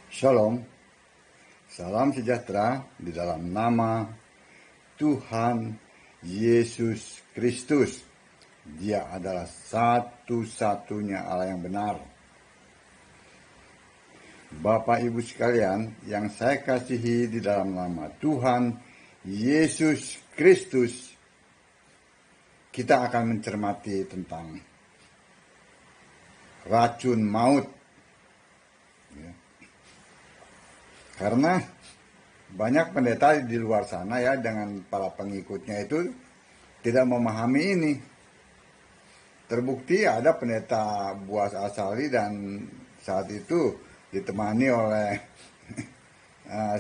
Shalom, salam sejahtera di dalam nama Tuhan Yesus Kristus. Dia adalah satu-satunya Allah yang benar. Bapak Ibu sekalian yang saya kasihi di dalam nama Tuhan Yesus Kristus, kita akan mencermati tentang racun maut. Karena banyak pendeta di luar sana ya dengan para pengikutnya itu tidak memahami ini. Terbukti ada pendeta Buas Asali dan saat itu ditemani oleh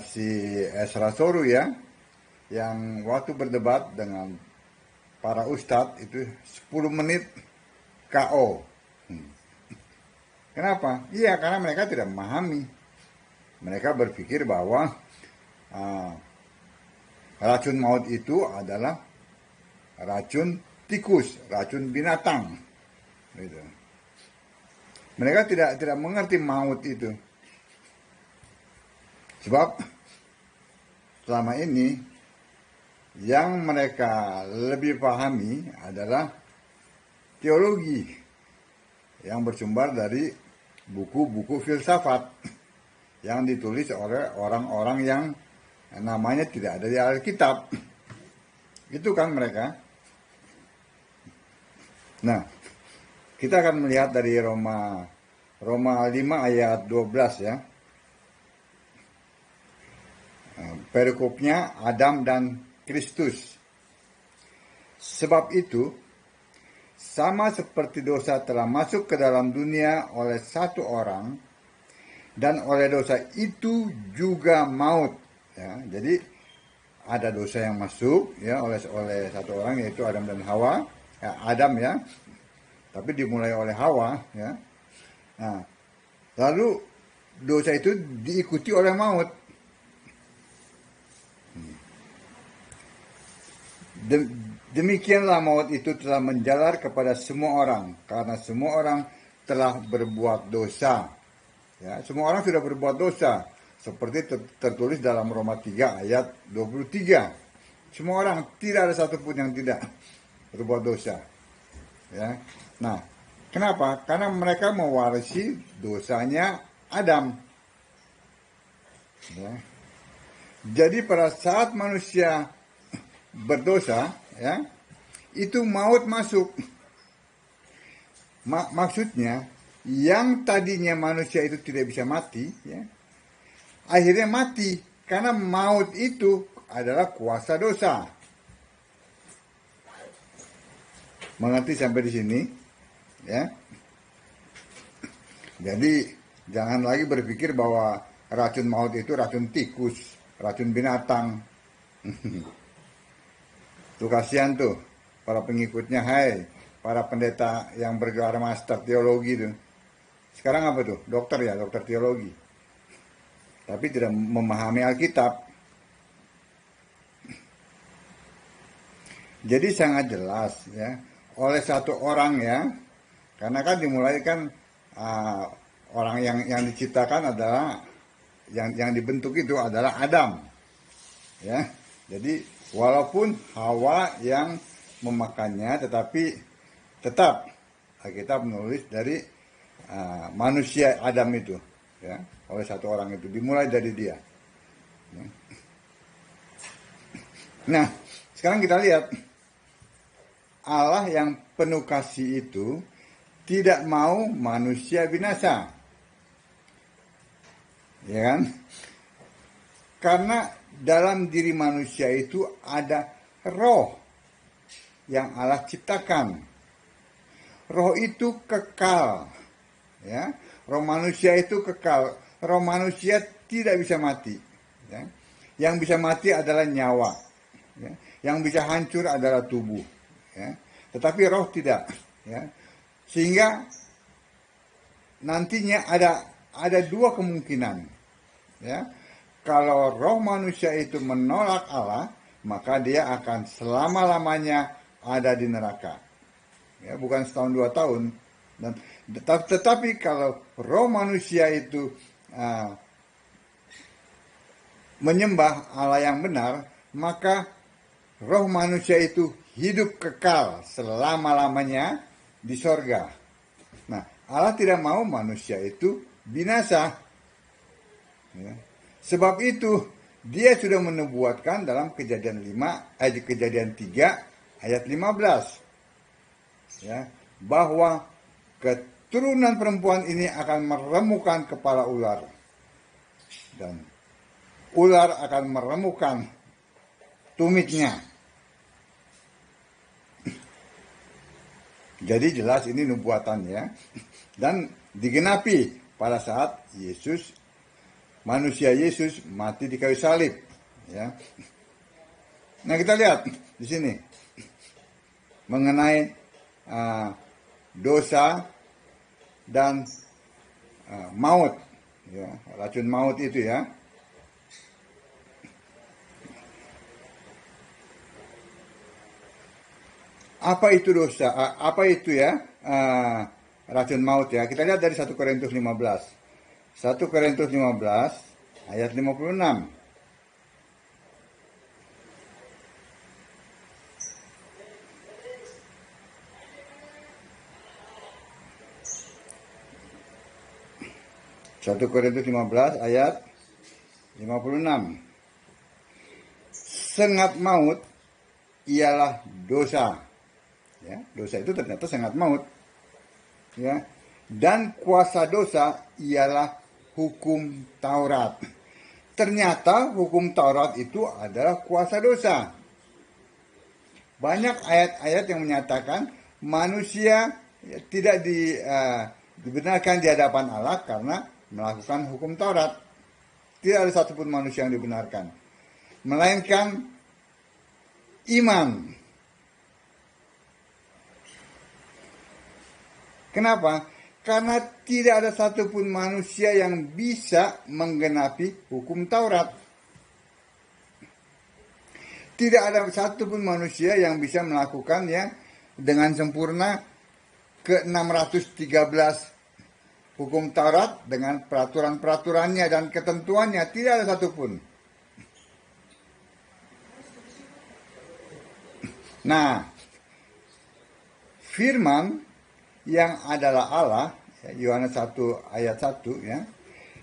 si Ezra Soru ya, yang waktu berdebat dengan para ustadz itu 10 menit KO. Kenapa? Iya, karena mereka tidak memahami. Mereka berpikir bahwa racun maut itu adalah racun tikus, racun binatang. Gitu. Mereka tidak mengerti maut itu. Sebab selama ini yang mereka lebih pahami adalah teologi yang bersumber dari buku-buku filsafat yang ditulis oleh orang-orang yang namanya tidak ada di Alkitab. Itu kan mereka. Nah, kita akan melihat dari Roma 5 ayat 12 ya. Perikopnya Adam dan Kristus. Sebab itu, sama seperti dosa telah masuk ke dalam dunia oleh satu orang, dan oleh dosa itu juga maut. Ya, jadi ada dosa yang masuk ya oleh satu orang, yaitu Adam dan Hawa. Ya, Adam ya, tapi dimulai oleh Hawa ya. Nah, lalu dosa itu diikuti oleh maut. Demikianlah maut itu telah menjalar kepada semua orang, karena semua orang telah berbuat dosa. Ya, semua orang sudah berbuat dosa, seperti tertulis dalam Roma 3 ayat 23. Semua orang, tidak ada satupun yang tidak berbuat dosa. Ya. Nah, kenapa? Karena mereka mewarisi dosanya Adam. Ya. Jadi pada saat manusia berdosa, ya, itu maut masuk. Maksudnya, yang tadinya manusia itu tidak bisa mati, ya, akhirnya mati karena maut itu adalah kuasa dosa. Mengerti sampai di sini, ya? Jadi jangan lagi berpikir bahwa racun maut itu racun tikus, racun binatang. Tuh kasihan tuh para pengikutnya, hai para pendeta yang bergelar master teologi tuh. Sekarang apa tuh? Dokter ya, dokter teologi. Tapi tidak memahami Alkitab. Jadi sangat jelas ya, oleh satu orang ya, karena kan dimulai kan orang yang diciptakan adalah yang dibentuk itu adalah Adam. Ya. Jadi walaupun Hawa yang memakannya, tetapi tetap Alkitab menulis dari manusia Adam itu, ya, oleh satu orang itu, dimulai dari dia. Ya. Nah, sekarang kita lihat Allah yang penuh kasih itu tidak mau manusia binasa, ya kan? Karena dalam diri manusia itu ada roh yang Allah ciptakan. Roh itu kekal, ya. Roh manusia itu kekal. Roh manusia tidak bisa mati. Ya. Yang bisa mati adalah nyawa. Ya. Yang bisa hancur adalah tubuh. Ya. Tetapi roh tidak. Ya. Sehingga nantinya ada dua kemungkinan. Ya. Kalau roh manusia itu menolak Allah, maka dia akan selama-lamanya ada di neraka. Ya, bukan setahun 2 tahun. Dan tetapi kalau roh manusia itu menyembah Allah yang benar, maka roh manusia itu hidup kekal selama-lamanya di sorga. Nah, Allah tidak mau manusia itu binasa. Ya. Sebab itu, dia sudah menubuatkan dalam Kejadian 3 ayat 15. Ya, bahwa keturunan perempuan ini akan meremukkan kepala ular. Dan ular akan meremukkan tumitnya. Jadi jelas ini nubuatannya. Dan digenapi pada saat Yesus, manusia Yesus mati di kayu salib. Ya. Nah, kita lihat di sini mengenai dosa dan maut, ya, racun maut itu ya. Apa itu dosa? Apa itu ya racun maut ya? Kita lihat dari 1 Korintus 15. 1 Korintus 15 ayat 56. Satu Korintus 15 ayat 56. Sengat maut ialah dosa. Ya, dosa itu ternyata sengat maut. Ya. Dan kuasa dosa ialah hukum Taurat. Ternyata hukum Taurat itu adalah kuasa dosa. Banyak ayat-ayat yang menyatakan manusia tidak dibenarkan di hadapan Allah karena melakukan hukum Taurat. Tidak ada satupun manusia yang dibenarkan, melainkan iman. Kenapa? Karena tidak ada satupun manusia yang bisa menggenapi hukum Taurat. Tidak ada satupun manusia yang bisa melakukannya dengan sempurna ke 613 hukum Taurat dengan peraturan-peraturannya dan ketentuannya. Tidak ada satupun. Nah, firman yang adalah Allah, Yohanes 1 ayat 1 ya,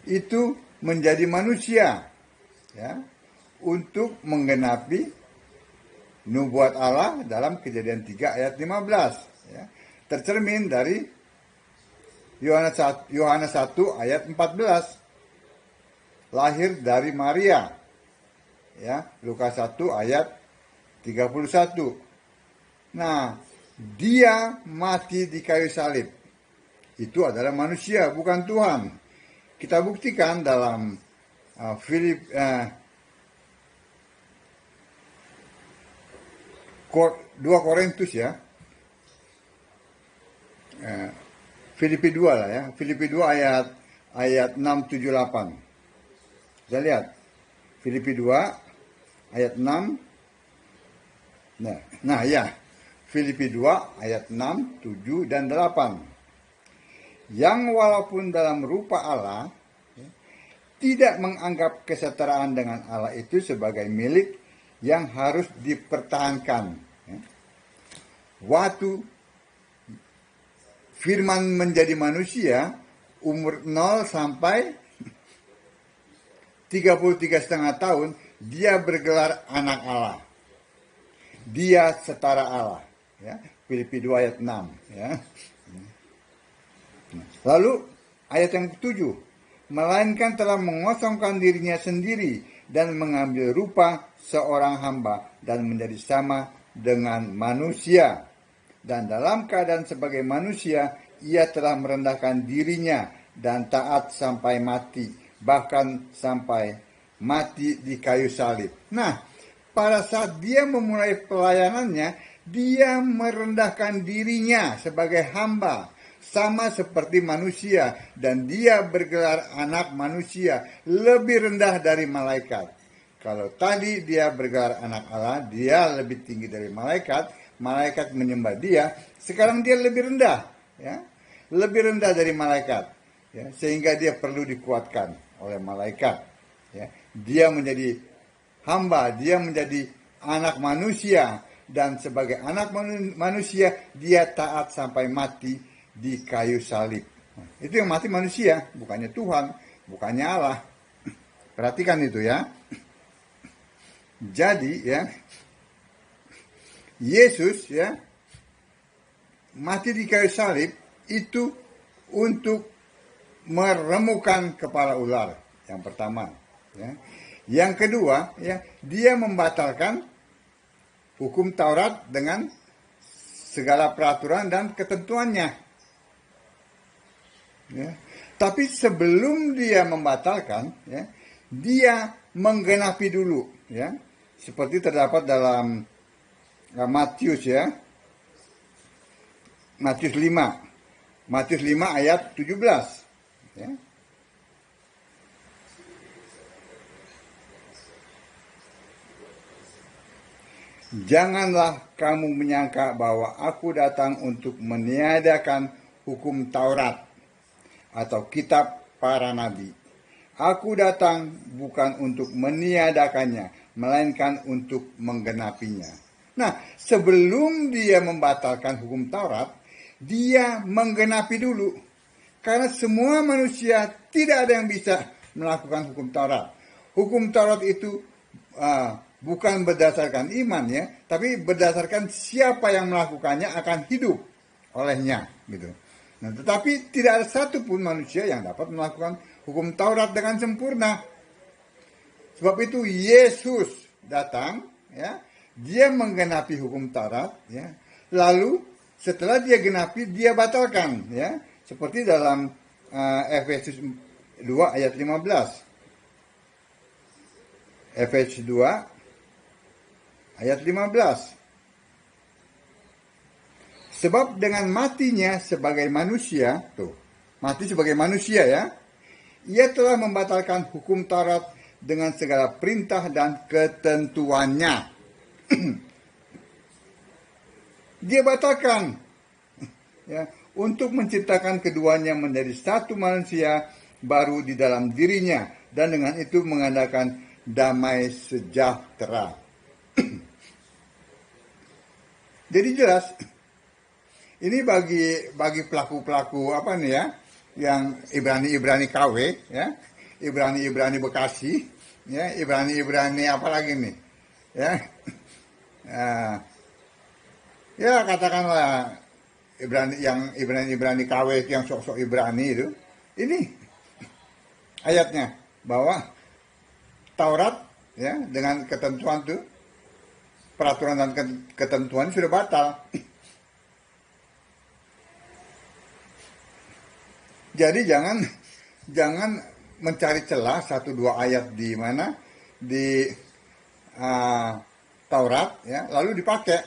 itu menjadi manusia ya, untuk menggenapi nubuat Allah dalam Kejadian 3 ayat 15 ya. Tercermin dari Yohanes 1 ayat 14. Lahir dari Maria. Ya, Lukas 1 ayat 31. Nah, dia mati di kayu salib. Itu adalah manusia, bukan Tuhan. Kita buktikan dalam 2 Korintus ya. Filipi 2 lah ya. Filipi 2 ayat 6, 7, 8. Kita lihat. Filipi 2 ayat 6. Nah ya. Filipi 2 ayat 6, 7, dan 8. Yang walaupun dalam rupa Allah, tidak menganggap kesetaraan dengan Allah itu sebagai milik yang harus dipertahankan. Waktu firman menjadi manusia, umur 0 sampai 33,5 tahun, dia bergelar anak Allah. Dia setara Allah. Ya, Filipi 2 ayat 6. Ya. Lalu ayat yang ke-7. Melainkan telah mengosongkan dirinya sendiri dan mengambil rupa seorang hamba dan menjadi sama dengan manusia. Dan dalam keadaan sebagai manusia, ia telah merendahkan dirinya dan taat sampai mati, bahkan sampai mati di kayu salib. Nah, pada saat dia memulai pelayanannya, dia merendahkan dirinya sebagai hamba, sama seperti manusia, dan dia bergelar anak manusia, lebih rendah dari malaikat. Kalau tadi dia bergelar anak Allah, dia lebih tinggi dari malaikat, malaikat menyembah dia, sekarang dia lebih rendah, ya, lebih rendah dari malaikat, ya, sehingga dia perlu dikuatkan oleh malaikat, ya, dia menjadi hamba, dia menjadi anak manusia, dan sebagai anak manusia dia taat sampai mati di kayu salib. Nah, itu yang mati manusia, bukannya Tuhan, bukannya Allah. Perhatikan itu ya. Jadi ya, Yesus ya mati di kayu salib itu untuk meremukkan kepala ular, yang pertama ya. Yang kedua ya, dia membatalkan hukum Taurat dengan segala peraturan dan ketentuannya ya. Tapi sebelum dia membatalkan ya, dia menggenapi dulu ya, seperti terdapat dalam Matius ya, Matius 5 ayat 17 ya. Janganlah kamu menyangka bahwa aku datang untuk meniadakan hukum Taurat atau kitab para nabi. Aku datang bukan untuk meniadakannya, melainkan untuk menggenapinya. Nah, sebelum dia membatalkan hukum Taurat, dia menggenapi dulu. Karena semua manusia tidak ada yang bisa melakukan hukum Taurat. Hukum Taurat itu bukan berdasarkan iman ya, tapi berdasarkan siapa yang melakukannya akan hidup olehnya gitu. Nah, tetapi tidak ada satupun manusia yang dapat melakukan hukum Taurat dengan sempurna. Sebab itu Yesus datang ya, dia menggenapi hukum Taurat ya. Lalu setelah dia genapi, dia batalkan ya. Seperti dalam Efesus 2 ayat 15. Efesus 2 ayat 15. Sebab dengan matinya sebagai manusia, tuh, mati sebagai manusia ya, ia telah membatalkan hukum Taurat dengan segala perintah dan ketentuannya. Dia batalkan ya, untuk menciptakan keduanya menjadi satu manusia baru di dalam dirinya, dan dengan itu mengadakan damai sejahtera. Jadi jelas, ini bagi pelaku-pelaku apa nih ya, yang Ibrani KW ya, Ibrani Bekasi ya, Ibrani apa lagi nih ya, ya katakanlah Ibrani KW yang sok-sok Ibrani itu, ini ayatnya bahwa Taurat ya dengan ketentuan itu, peraturan dan ketentuan sudah batal. Jadi jangan mencari celah 1-2 ayat di mana di Taurat ya, lalu dipakai.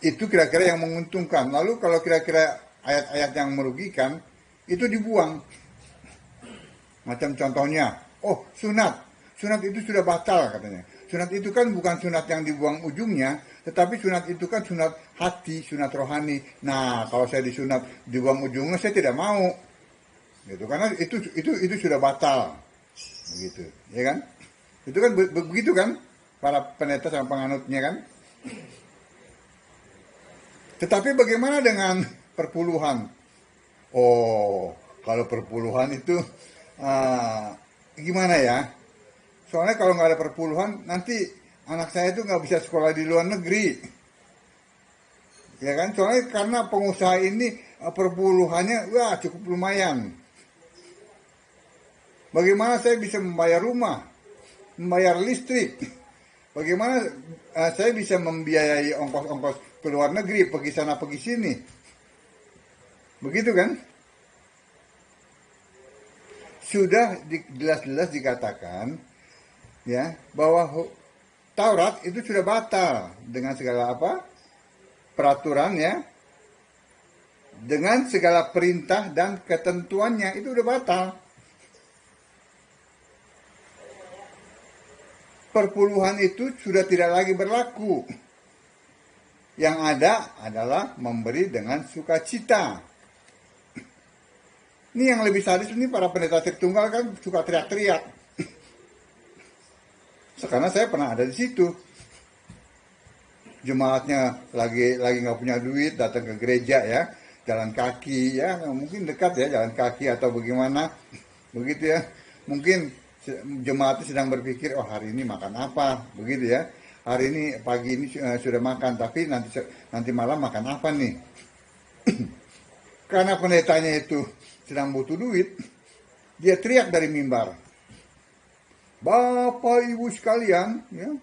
Itu kira-kira yang menguntungkan. Lalu kalau kira-kira ayat-ayat yang merugikan, itu dibuang. Macam contohnya, sunat itu sudah batal katanya. Sunat itu kan bukan sunat yang dibuang ujungnya, tetapi sunat itu kan sunat hati, sunat rohani. Nah, kalau saya disunat dibuang ujungnya, saya tidak mau. Gitu, karena itu sudah batal. Begitu, ya kan? Itu kan begitu kan? Para pendeta sama penganutnya kan? Tetapi bagaimana dengan perpuluhan? Oh, kalau perpuluhan itu gimana ya? Soalnya kalau nggak ada perpuluhan, nanti anak saya itu nggak bisa sekolah di luar negeri. Ya kan? Soalnya karena pengusaha ini perpuluhannya cukup lumayan. Bagaimana saya bisa membayar rumah, membayar listrik? Bagaimana saya bisa membiayai ongkos-ongkos ke luar negeri, pergi sana pergi sini? Begitu kan? Sudah jelas-jelas dikatakan ya bahwa Taurat itu sudah batal dengan segala peraturan ya, dengan segala perintah dan ketentuannya, itu udah batal. Perpuluhan itu sudah tidak lagi berlaku. Yang ada adalah memberi dengan sukacita. Ini yang lebih sadis ini para pendeta Tritunggal kan suka teriak-teriak. Karena saya pernah ada di situ. Jemaatnya lagi nggak punya duit, datang ke gereja ya, jalan kaki ya, mungkin dekat ya jalan kaki atau bagaimana, begitu ya. Mungkin jemaat sedang berpikir, oh hari ini makan apa, begitu ya. Hari ini pagi ini sudah makan, tapi nanti malam makan apa nih? Karena pendetanya itu sedang butuh duit, dia teriak dari mimbar, Bapak Ibu sekalian, ya,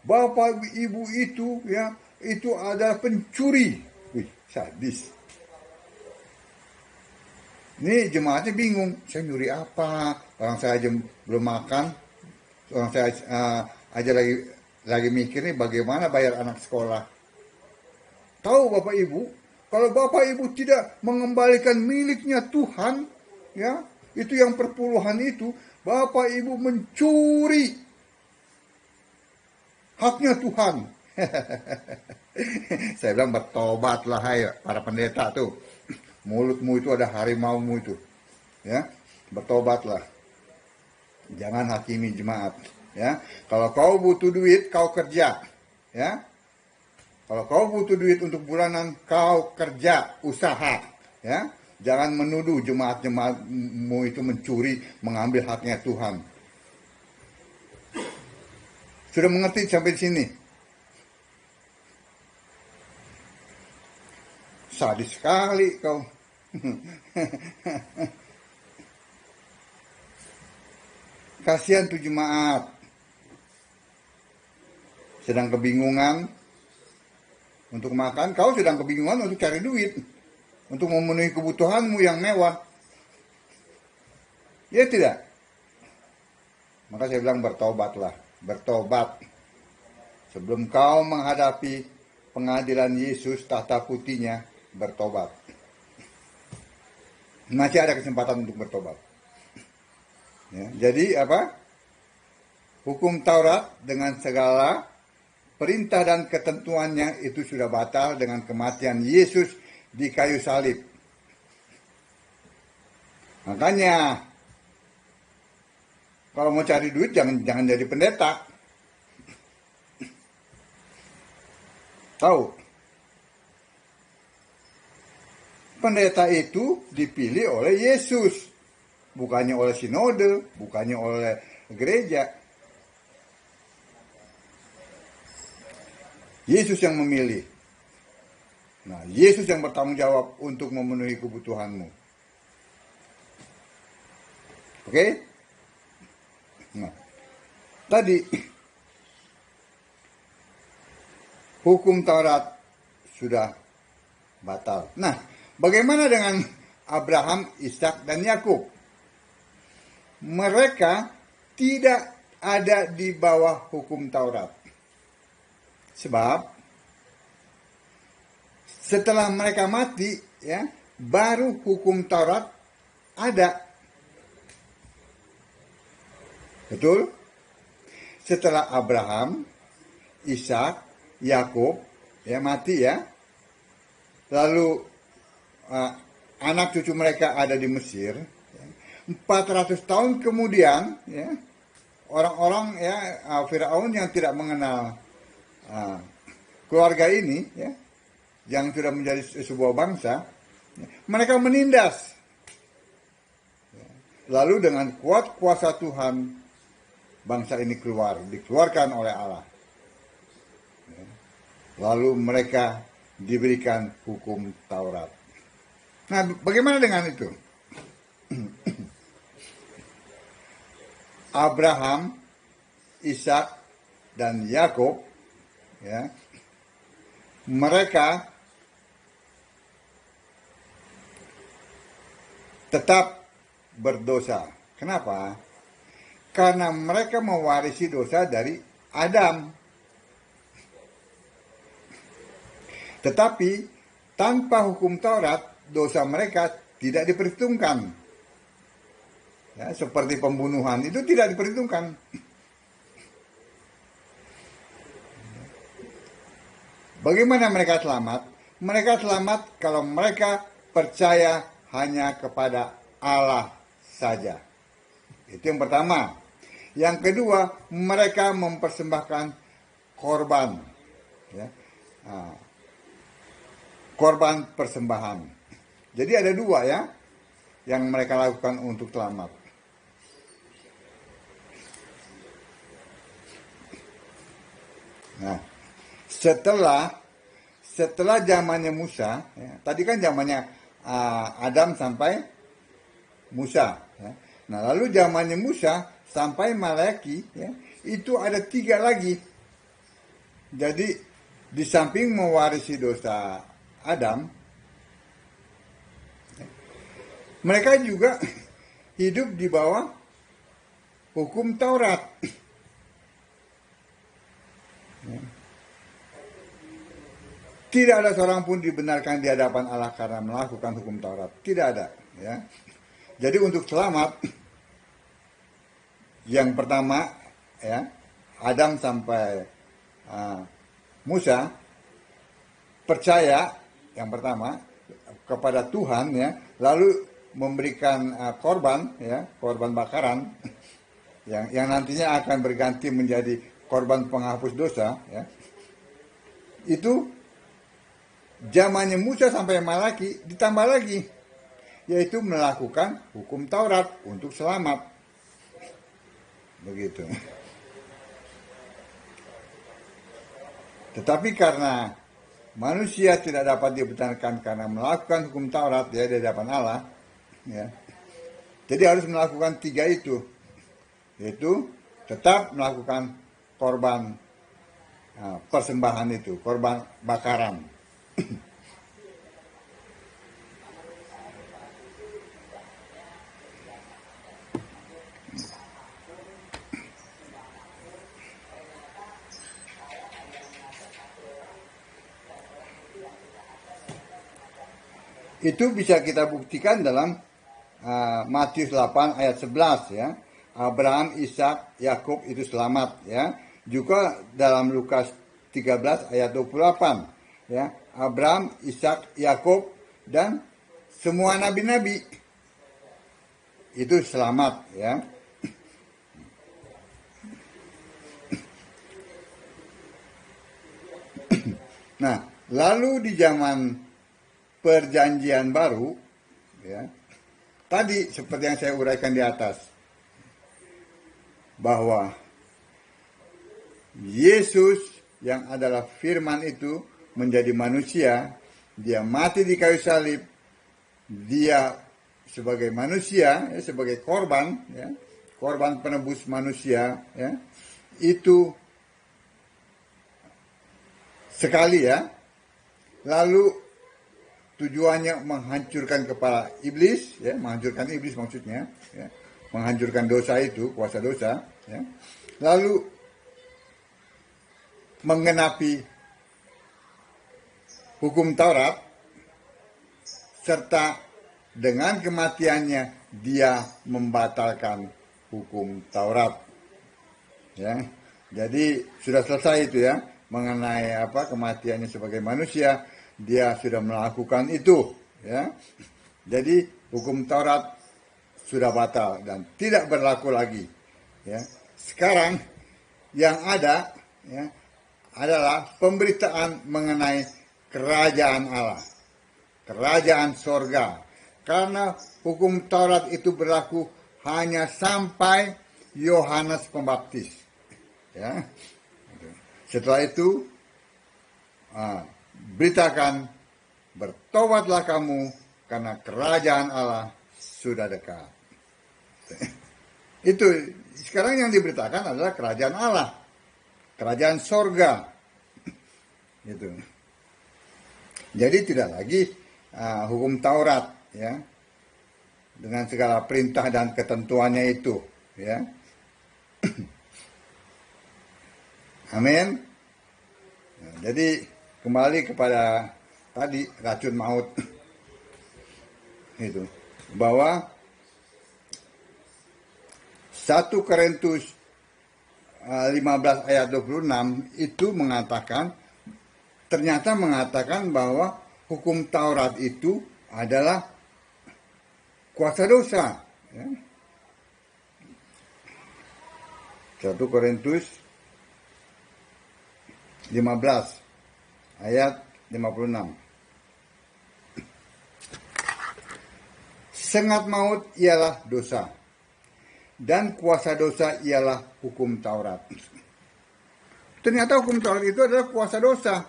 Bapak Ibu itu ya, itu adalah pencuri. Wih, sadis. Ini jemaatnya bingung, saya nyuri apa? Orang saya aja belum makan, orang saya aja lagi mikir nih bagaimana bayar anak sekolah. Tahu Bapak Ibu, kalau Bapak Ibu tidak mengembalikan miliknya Tuhan, ya, itu yang perpuluhan itu, Bapak Ibu mencuri haknya Tuhan. Saya bilang bertobatlah hai para pendeta tuh. Mulutmu itu ada harimaumu itu. Ya, bertobatlah. Jangan hakimi jemaat, ya. Kalau kau butuh duit, kau kerja, ya. Kalau kau butuh duit untuk bulanan, kau kerja, usaha, ya. Jangan menuduh jemaat-jemaatmu itu mencuri, mengambil haknya Tuhan. Sudah mengerti sampai sini? Sadis sekali kau. Kasihan tuh jemaat. Sedang kebingungan untuk makan, kau sedang kebingungan untuk cari duit. Untuk memenuhi kebutuhanmu yang mewah. Ya tidak? Maka saya bilang bertobatlah. Bertobat. Sebelum kau menghadapi pengadilan Yesus tahta putihnya, bertobat. Masih ada kesempatan untuk bertobat. Ya, jadi apa? Hukum Taurat dengan segala perintah dan ketentuannya itu sudah batal dengan kematian Yesus di kayu salib. Makanya kalau mau cari duit jangan jadi pendeta. Tahu? Pendeta itu dipilih oleh Yesus, bukannya oleh sinode, bukannya oleh gereja. Yesus yang memilih. Nah, Yesus yang bertanggung jawab untuk memenuhi kebutuhanmu. Oke? Nah, tadi hukum Taurat sudah batal. Nah, bagaimana dengan Abraham, Ishak, dan Yakub? Mereka tidak ada di bawah hukum Taurat. Sebab setelah mereka mati, ya, baru hukum Taurat ada. Betul? Setelah Abraham, Ishak, Yakub, ya mati ya. Lalu anak cucu mereka ada di Mesir. 400 tahun kemudian, ya, orang-orang ya Firaun yang tidak mengenal keluarga ini, ya, yang sudah menjadi sebuah bangsa, mereka menindas. Lalu dengan kuat kuasa Tuhan, bangsa ini dikeluarkan oleh Allah. Lalu mereka diberikan hukum Taurat. Nah, bagaimana dengan itu? Abraham, Ishak, dan Yakub, ya, mereka tetap berdosa. Kenapa? Karena mereka mewarisi dosa dari Adam. Tetapi tanpa hukum Taurat, dosa mereka tidak diperhitungkan. Ya, seperti pembunuhan itu tidak diperhitungkan. Bagaimana mereka selamat? Mereka selamat kalau mereka percaya hanya kepada Allah saja. Itu yang pertama. Yang kedua, mereka mempersembahkan korban, ya. Korban persembahan. Jadi ada dua ya yang mereka lakukan untuk selamat. Nah, setelah zamannya Musa, ya, tadi kan zamannya Adam sampai Musa. Ya. Nah, lalu zamannya Musa sampai Malaki, ya, itu ada 3 lagi. Jadi di samping mewarisi dosa Adam, mereka juga hidup di bawah hukum Taurat. Tidak ada seorang pun dibenarkan di hadapan Allah karena melakukan hukum Taurat. Tidak ada. Ya. Jadi untuk selamat, yang pertama, ya, Adam sampai Musa percaya yang pertama kepada Tuhan, ya, lalu memberikan korban, ya, korban bakaran yang nantinya akan berganti menjadi korban penghapus dosa, ya. Itu zamannya Musa sampai Malaki ditambah lagi, yaitu melakukan hukum Taurat untuk selamat. Begitu. Tetapi karena manusia tidak dapat dibenarkan karena melakukan hukum Taurat, ya, di hadapan Allah, ya. Jadi harus melakukan 3 itu, yaitu tetap melakukan korban persembahan itu, korban bakaran. Itu bisa kita buktikan dalam Matius 8 ayat 11, ya. Abraham, Ishak, Yakub itu selamat, ya. Juga dalam Lukas 13 ayat 28, ya. Abraham, Ishak, Yakub dan semua nabi-nabi itu selamat, ya. Nah, lalu di zaman Perjanjian Baru, ya, tadi seperti yang saya uraikan di atas, bahwa Yesus yang adalah firman itu menjadi manusia, dia mati di kayu salib, dia sebagai manusia, ya, sebagai korban, ya, korban penebus manusia, ya, itu sekali, ya. Lalu tujuannya menghancurkan kepala iblis, ya, menghancurkan iblis maksudnya, ya, menghancurkan dosa itu, kuasa dosa, ya. Lalu menggenapi hukum Taurat, serta dengan kematiannya dia membatalkan hukum Taurat, ya. Jadi sudah selesai itu, ya, mengenai kematiannya sebagai manusia. Dia sudah melakukan itu, ya. Jadi hukum Taurat sudah batal dan tidak berlaku lagi, ya. Sekarang yang ada, ya, adalah pemberitaan mengenai kerajaan Allah, kerajaan sorga. Karena hukum Taurat itu berlaku hanya sampai Yohanes Pembaptis, ya. Setelah itu beritakan, bertobatlah kamu karena kerajaan Allah sudah dekat. Itu sekarang yang diberitakan adalah kerajaan Allah, kerajaan sorga. Gitu. Jadi tidak lagi hukum Taurat, ya, dengan segala perintah dan ketentuannya itu, ya. Amin. Nah, jadi kembali kepada tadi racun maut itu, bahwa 1 Korintus 15 ayat 26 itu ternyata mengatakan bahwa hukum Taurat itu adalah kuasa dosa. Ya. 1 Korintus 15 ayat 56. Sengat maut ialah dosa, dan kuasa dosa ialah hukum Taurat. Ternyata hukum Taurat itu adalah kuasa dosa.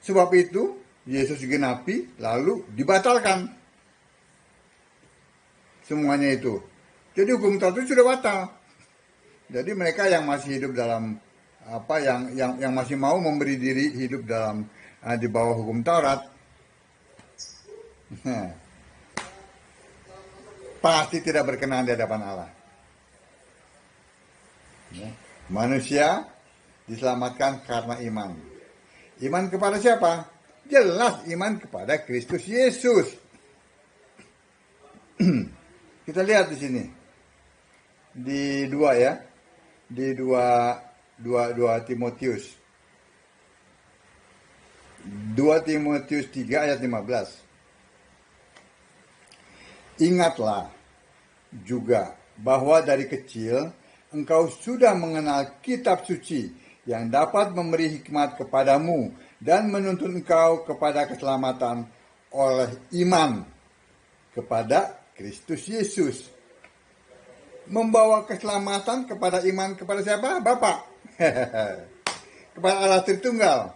Sebab itu Yesus genapi lalu dibatalkan. Semuanya itu. Jadi hukum Taurat itu sudah batal. Jadi mereka yang masih hidup dalam yang masih mau memberi diri hidup dalam di bawah hukum Taurat, pasti tidak berkenan di hadapan Allah. Manusia diselamatkan karena iman. Iman kepada siapa? Jelas iman kepada Kristus Yesus. Kita lihat di sini. Di 2 ya. Di 2 Timotius. 2 Timotius 3 ayat 15. Ingatlah juga bahwa dari kecil engkau sudah mengenal kitab suci yang dapat memberi hikmat kepadamu dan menuntun engkau kepada keselamatan oleh iman kepada Kristus Yesus. Membawa keselamatan kepada iman kepada siapa? Bapa. Kepada Allah Tritunggal.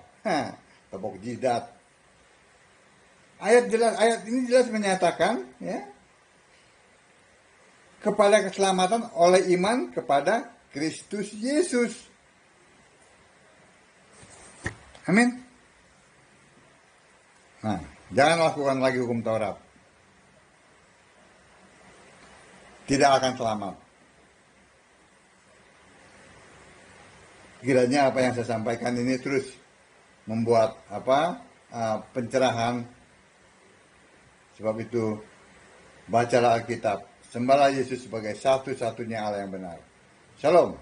Tepuk jidat. Ayat ini jelas menyatakan ya, kepada keselamatan oleh iman kepada Kristus Yesus. Amin. Nah, jangan lakukan lagi hukum Taurat. Tidak akan selamat. Kiranya apa yang saya sampaikan ini terus membuat pencerahan. Sebab itu bacalah Alkitab, sembahlah Yesus sebagai satu-satunya Allah yang benar. Shalom.